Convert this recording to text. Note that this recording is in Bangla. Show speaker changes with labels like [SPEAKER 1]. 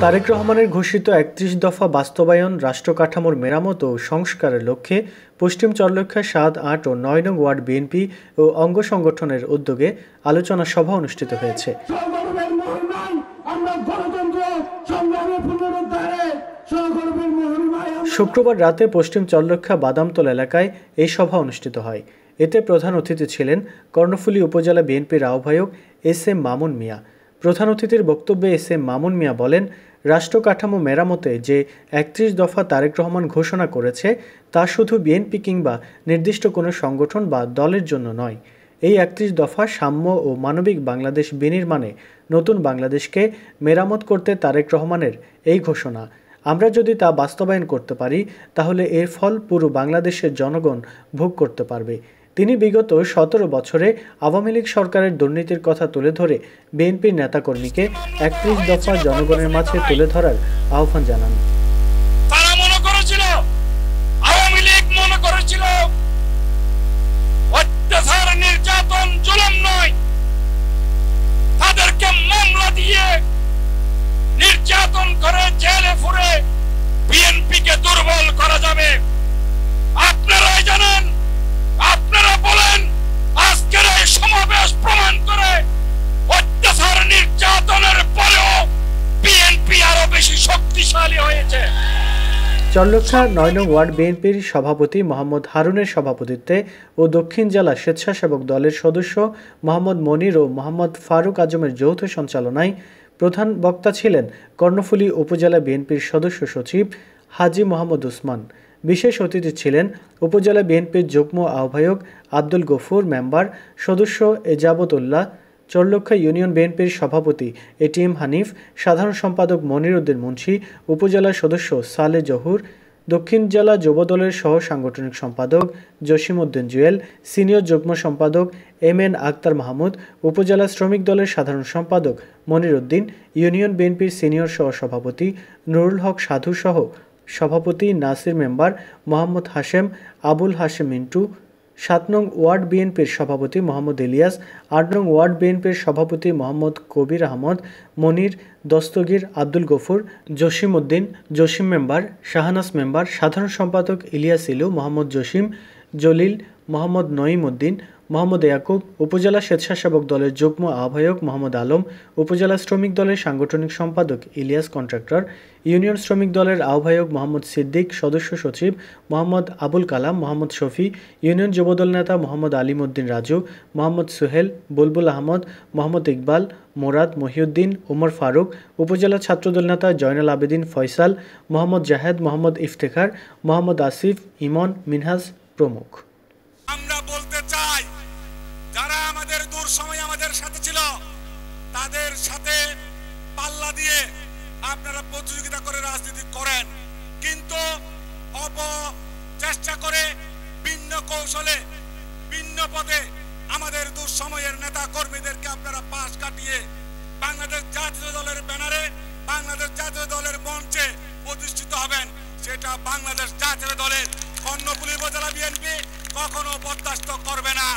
[SPEAKER 1] তারেক রহমানের ঘোষিত ৩১ দফা বাস্তবায়ন, রাষ্ট্র কাঠামোর মেরামত ও সংস্কারের লক্ষ্যে পশ্চিম চরলক্ষ্যা ৭, ৮ ও ৯ নং ওয়ার্ড বিএনপি ও অঙ্গ সংগঠনের উদ্যোগে আলোচনা সভা অনুষ্ঠিত হয়েছে। শুক্রবার রাতে পশ্চিম চরলক্ষ্যা বাদামতলা এলাকায় এই সভা অনুষ্ঠিত হয়। এতে প্রধান অতিথি ছিলেন কর্ণফুলী উপজেলা বিএনপির আহ্বায়ক এস.এম. মামুন মিয়া। প্রধান অতিথির বক্তব্যে এস.এম. মামুন মিয়া বলেন, রাষ্ট্র কাঠামো মেরামতে যে ৩১ দফা তারেক রহমান ঘোষণা করেছে তা শুধু বিএনপি কিংবা নির্দিষ্ট কোনো সংগঠন বা দলের জন্য নয়। এই ৩১ দফা সাম্য ও মানবিক বাংলাদেশ বিনির্মাণে নতুন বাংলাদেশকে মেরামত করতে তারেক রহমানের এই ঘোষণা। আমরা যদি তা বাস্তবায়ন করতে পারি তাহলে এর ফল পুরো বাংলাদেশের জনগণ ভোগ করতে পারবে। তিনি বিগত ১৭ বছরে আওয়ামী লীগ সরকারের দুর্নীতির কথা তুলে ধরে বিএনপির নেতাকর্মীকে ৩১ দফা জনগণের মাঝে তুলে ধরার আহ্বান জানান।
[SPEAKER 2] তারা মনে করেছিল, আওয়ামী লীগ মনে করেছিল অত্যাচার, নির্যাতন, জুলুম নয়, তাদেরকে মামলা দিয়ে নির্যাতন করে জেলে পুরে বিএনপিকে দুর্বল করা যাবে। আপনারাই জানেন, আপনারা বলেন, আজকের এই সমাবেশ প্রমাণ করে অত্যাচার নির্যাতনের পরেও বিএনপি আরো বেশি শক্তিশালী হয়েছে।
[SPEAKER 1] চরলক্ষ্যা ৯ নং ওয়ার্ড বিএনপির সভাপতি মোহাম্মদ হারুনের সভাপতিত্বে ও দক্ষিণ জেলা স্বেচ্ছাসেবক দলের সদস্য মোহাম্মদ মনির ও মোহাম্মদ ফারুক আজমের যৌথ সঞ্চালনায় প্রধান বক্তা ছিলেন কর্ণফুলী উপজেলা বিএনপির সদস্য সচিব হাজী মোহাম্মদ উসমান। বিশেষ অতিথি ছিলেন উপজেলা বিএনপির যুগ্ম আহ্বায়ক আব্দুল গফুর, মেম্বার সদস্য এজাবত উল্লাহ, চরলক্ষ্যা ইউনিয়ন বিএনপির সভাপতি এটিএম হানিফ, সাধারণ সম্পাদক মনির উদ্দিন মুন্সি, উপজেলা সদস্য সালে জহুর, দক্ষিণ জেলা যুবদলের সহ সাংগঠনিক সম্পাদক জসিম উদ্দিন জুয়েল, সিনিয়র যুগ্ম সম্পাদক এম.এন. আক্তার মাহমুদ, উপজেলা শ্রমিক দলের সাধারণ সম্পাদক মনির উদ্দিন, ইউনিয়ন বিএনপির সিনিয়র সহ সভাপতি নুরুল হক সাধু সহ সভাপতি নাসির, মেম্বার মোহাম্মদ হাশেম, আবুল হাশেম মিন্টু, ৭ নং ওয়ার্ড বিএনপির সভাপতি মোহাম্মদ ইলিয়াস, ৮ নং ওয়ার্ড বিএনপির সভাপতি মোহাম্মদ কবির আহমদ, মনির, দস্তগীর, আব্দুল গফুর, জসিম উদ্দিন, জসিম মেম্বার, শাহনাজ মেম্বার, সাধারণ সম্পাদক ইলিয়াস ইলু, মোহাম্মদ জসিম, জলিল, মোহাম্মদ নঈম উদ্দিন, মোহাম্মদ ইয়াকুব, উপজেলা স্বেচ্ছাসেবক দলের যুগ্ম আহ্বায়ক মোহাম্মদ আলম, উপজেলা শ্রমিক দলের সাংগঠনিক সম্পাদক ইলিয়াস কন্ট্রাক্টর, ইউনিয়ন শ্রমিক দলের আহ্বায়ক মোহাম্মদ সিদ্দিক, সদস্য সচিব মোহাম্মদ আবুল কালাম, মোহাম্মদ শফি, ইউনিয়ন যুবদল নেতা মোহাম্মদ আলিম উদ্দিন রাজু, মোহাম্মদ সোহেল, বুলবুল আহমদ, মোহাম্মদ ইকবাল, মোরাদ, মহিউদ্দিন, উমর ফারুক, উপজেলা ছাত্রদল নেতা জয়নাল আবেদিন ফয়সাল, মোহাম্মদ জাহেদ, মোহাম্মদ ইফতেখার, মোহাম্মদ আসিফ, ইমন, মিনহাজ প্রমুখ।
[SPEAKER 2] আমরা বলতে চাই, যারা আমাদের দূর সময় আমাদের সাথে ছিল তাদের সাথে পাল্লা দিয়ে আপনারা প্রতিযোগিতা করে রাজনীতি করেন, কিন্তু চেষ্টা করে ভিন্ন কৌশলে ভিন্ন পথে আমাদের দূর সময়ের নেতা কর্মীদেরকে আপনারা পাশ কাটিয়ে বাংলাদেশ জাতীয় দলের ব্যানারে, বাংলাদেশ জাতীয় দলের মঞ্চে প্রতিষ্ঠিত হবেন। সেটা বাংলাদেশ জাতীয় দলের কর্ণফুলী উপজেলা বিএনপি কখনো বরদাস্ত করবে না।